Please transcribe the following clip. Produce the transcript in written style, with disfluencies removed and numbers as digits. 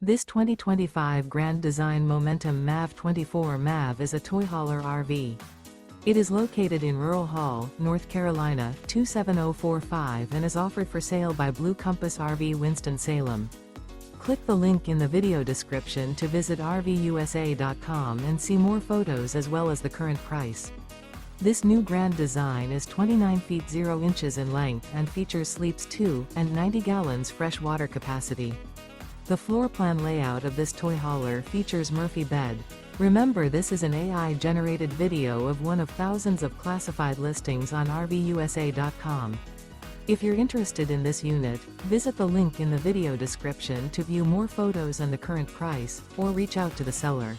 This 2025 Grand Design Momentum MAV 24 MAV is a toy hauler RV. It is located in Rural Hall, North Carolina, 27045 and is offered for sale by Blue Compass RV Winston, Salem. Click the link in the video description to visit RVUSA.com and see more photos as well as the current price. This new Grand Design is 29 feet 0 inches in length and features sleeps 2 and 90 gallons fresh water capacity. The floor plan layout of this toy hauler features Murphy bed. Remember, this is an AI-generated video of one of thousands of classified listings on RVUSA.com. If you're interested in this unit, visit the link in the video description to view more photos and the current price, or reach out to the seller.